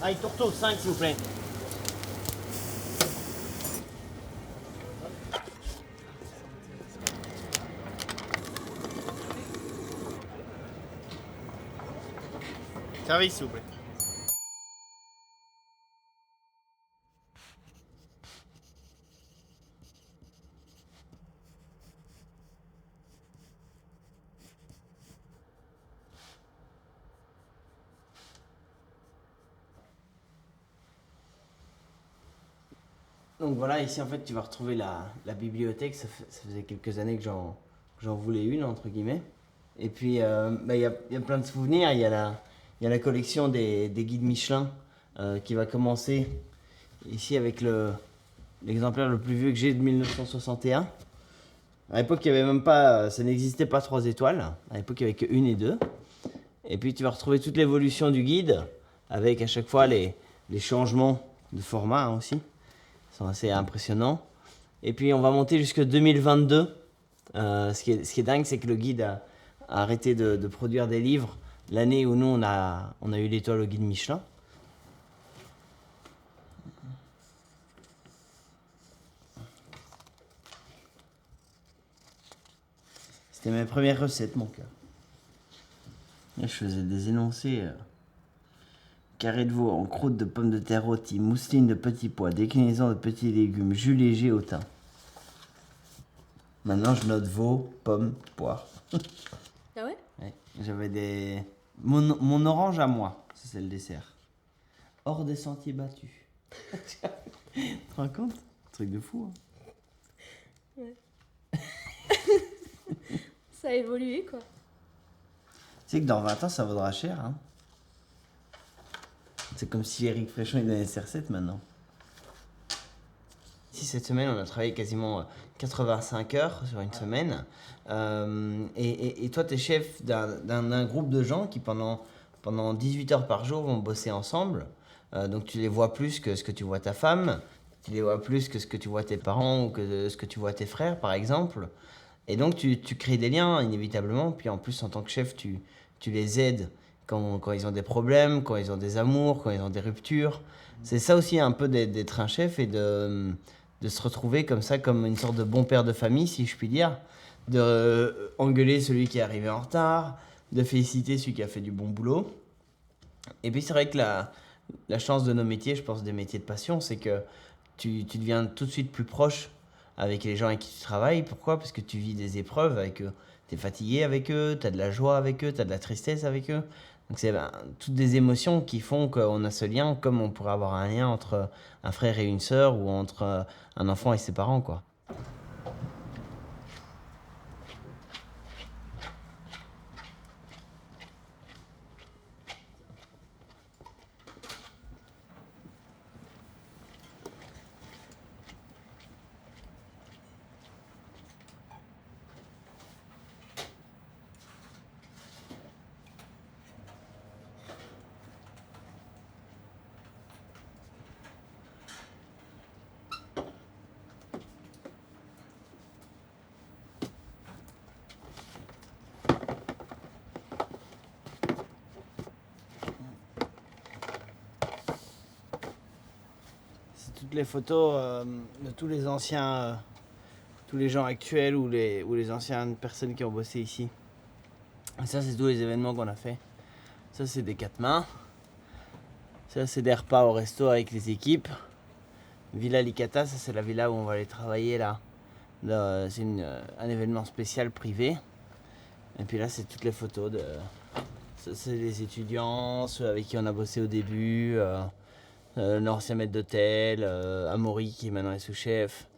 Ah, tourteau, 5 s'il vous plaît. Service s'il vous plaît. Donc voilà, ici en fait tu vas retrouver la bibliothèque, ça faisait quelques années que j'en voulais une entre guillemets. Et puis il y a plein de souvenirs, il y a la collection des guides Michelin qui va commencer ici avec l'exemplaire le plus vieux que j'ai de 1961. À l'époque il y avait même pas, ça n'existait pas 3 étoiles, à l'époque il n'y avait que 1 et 2. Et puis tu vas retrouver toute l'évolution du guide avec à chaque fois les changements de format hein, aussi. Sont assez impressionnants. Et puis on va monter jusqu'en 2022. Ce qui est dingue, c'est que le guide a arrêté de produire des livres l'année où nous on a eu l'étoile au guide Michelin. C'était mes premières recettes, mon cœur. Là, je faisais des énoncés. Carré de veau en croûte de pommes de terre rôties, mousseline de petits pois, déclinaison de petits légumes, jus léger au thym. Maintenant, je note veau, pommes, poires. Ah ouais? Ouais, j'avais des... Mon orange à moi, ça, c'est le dessert. Hors des sentiers battus. Tu te rends compte? Truc de fou, hein. Ouais. Ça a évolué, quoi. Tu sais que dans 20 ans, ça vaudra cher, hein. C'est comme si Eric Fréchon il donnait ses recettes maintenant. Ici, cette semaine, on a travaillé quasiment 85 heures sur une semaine. Et toi, tu es chef d'un groupe de gens qui, pendant 18 heures par jour, vont bosser ensemble. Donc, tu les vois plus que ce que tu vois ta femme. Tu les vois plus que ce que tu vois tes parents ou que ce que tu vois tes frères, par exemple. Et donc, tu crées des liens, inévitablement. Puis, en plus, en tant que chef, tu les aides quand ils ont des problèmes, quand ils ont des amours, quand ils ont des ruptures. C'est ça aussi un peu d'être un chef et de se retrouver comme ça, comme une sorte de bon père de famille, si je puis dire. De engueuler celui qui est arrivé en retard, de féliciter celui qui a fait du bon boulot. Et puis c'est vrai que la chance de nos métiers, je pense des métiers de passion, c'est que tu deviens tout de suite plus proche avec les gens avec qui tu travailles. Pourquoi? Parce que tu vis des épreuves avec eux. Tu es fatigué avec eux, tu as de la joie avec eux, tu as de la tristesse avec eux. Donc c'est toutes des émotions qui font qu'on a ce lien, comme on pourrait avoir un lien entre un frère et une sœur ou entre un enfant et ses parents, quoi. Toutes les photos de tous les anciens, tous les gens actuels ou les anciennes personnes qui ont bossé ici. Et ça, c'est tous les événements qu'on a fait. Ça, c'est des 4 mains. Ça, c'est des repas au resto avec les équipes. Villa Licata, ça, c'est la villa où on va aller travailler là. C'est un événement spécial privé. Et puis là, c'est toutes les photos de. Ça, c'est les étudiants, ceux avec qui on a bossé au début. L'ancien maître d'hôtel, Amaury qui maintenant est sous-chef,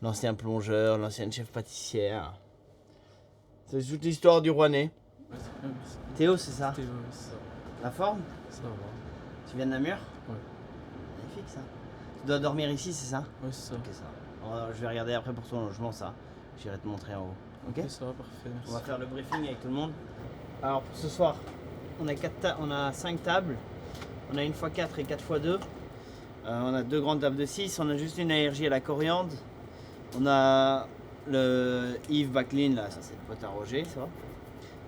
l'ancien plongeur, l'ancienne chef pâtissière. C'est toute l'histoire du Rouennais. Théo, c'est ça? Théo, c'est ça. La forme? Ça va. Tu viens de Namur? Ouais. Magnifique ça. Tu dois dormir ici, c'est ça? Ouais, c'est ça. Ok, ça. Alors, je vais regarder après pour ton logement, ça. J'irai te montrer en haut. Ok? Ça va, parfait, merci. On va faire le briefing avec tout le monde. Alors, pour ce soir, on a 5 tables. On a 1x4 et 4x2. On a 2 grandes tables de 6, on a juste une allergie à la coriandre. On a le Yves Backlin, là, ça c'est le pote à Roger, ça va.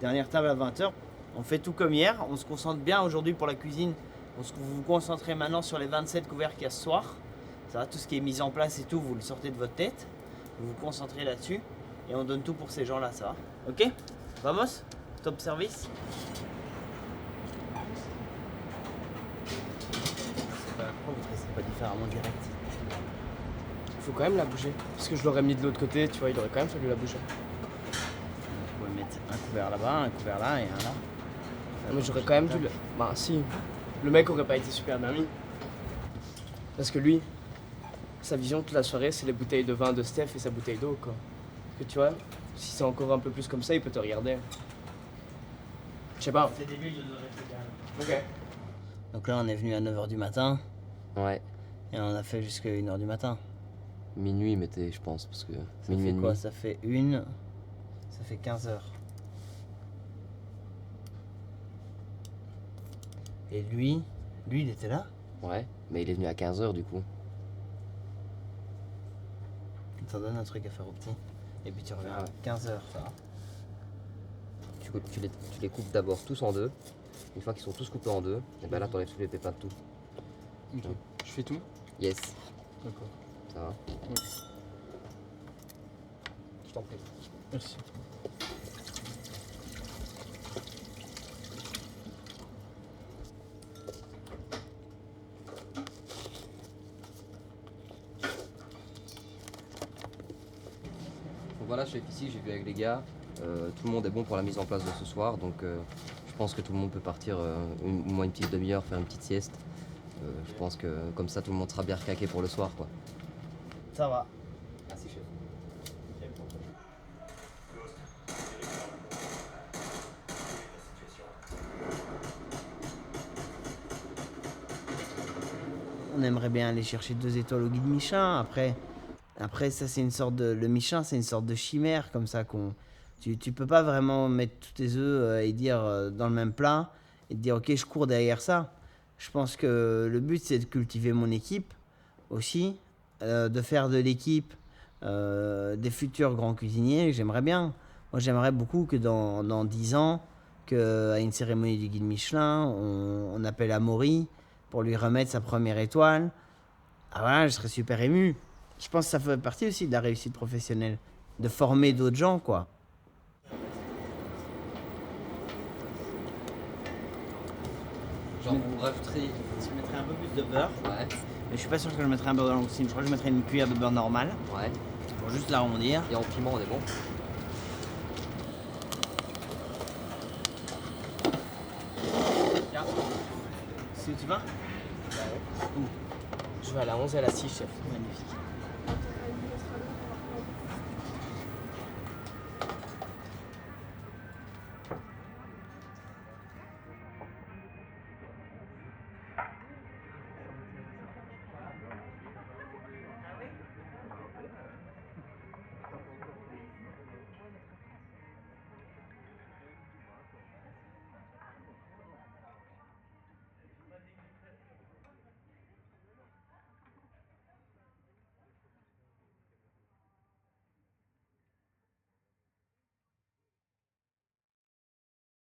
Dernière table à 20h. On fait tout comme hier, on se concentre bien aujourd'hui pour la cuisine. Vous vous concentrez maintenant sur les 27 couverts qu'il y a ce soir. Ça va, tout ce qui est mis en place et tout, vous le sortez de votre tête. Vous vous concentrez là-dessus. Et on donne tout pour ces gens-là, ça va? Ok? Vamos? Top service? Pourquoi vous ne laissez pas différemment direct? Faut quand même la bouger. Parce que je l'aurais mis de l'autre côté, tu vois, il aurait quand même fallu la bouger. Vous pouvez mettre un couvert là-bas, un couvert là et un là. Mais j'aurais quand même dû le... Bah si. Le mec aurait pas été super bien mis. Parce que lui, sa vision toute la soirée, c'est les bouteilles de vin de Steph et sa bouteille d'eau, quoi. Que tu vois, si c'est encore un peu plus comme ça, il peut te regarder. Je sais pas. C'est débile de rester calme. Ok. Donc là, on est venu à 9h du matin Ouais, et on a fait jusqu'à 1h du matin. minuit mettez, je pense, parce que Ça minuit fait et quoi? demi. Ça fait une. Ça fait 15h. Et lui, il était là? Ouais, mais il est venu à 15h du coup. Il t'en donne un truc à faire au petit. Et puis tu reviens Ah à ouais. 15h, ça va. Tu les coupes d'abord tous en deux. Une fois qu'ils sont tous coupés en deux, et ben là t'enlèves tous les pépins de tout. Ok. Je fais tout. Yes, D'accord. ça va. Je t'en prie. Merci. Donc voilà, chef, ici j'ai vu avec les gars, tout le monde est bon pour la mise en place de ce soir, donc je pense que tout le monde peut partir au moins une petite demi-heure, faire une petite sieste. Je pense que comme ça tout le monde sera bien recaqué pour le soir, quoi. Ça va. Merci chef. On aimerait bien aller chercher 2 étoiles au guide Michelin. Après ça, c'est une sorte de. Le Michelin, c'est une sorte de chimère comme ça qu'on. Tu peux pas vraiment mettre tous tes œufs et dire dans le même plat et te dire ok, je cours derrière ça. Je pense que le but, c'est de cultiver mon équipe aussi, de faire de l'équipe des futurs grands cuisiniers. J'aimerais bien. Moi, j'aimerais beaucoup que dans 10 ans, qu'à une cérémonie du guide Michelin, on appelle Amaury pour lui remettre sa première étoile. Ah voilà, je serais super ému. Je pense que ça fait partie aussi de la réussite professionnelle, de former d'autres gens, quoi. Genre vous rajouterez... Je mettrais un peu plus de beurre, Ouais, mais je suis pas sûr que je mettrais un beurre de langoustine. Je crois que je mettrais une cuillère de beurre normal, ouais. pour juste l'arrondir. Et en piment on est bon. Si tu vas Je vais à la 11 et à la 6, chef. Magnifique.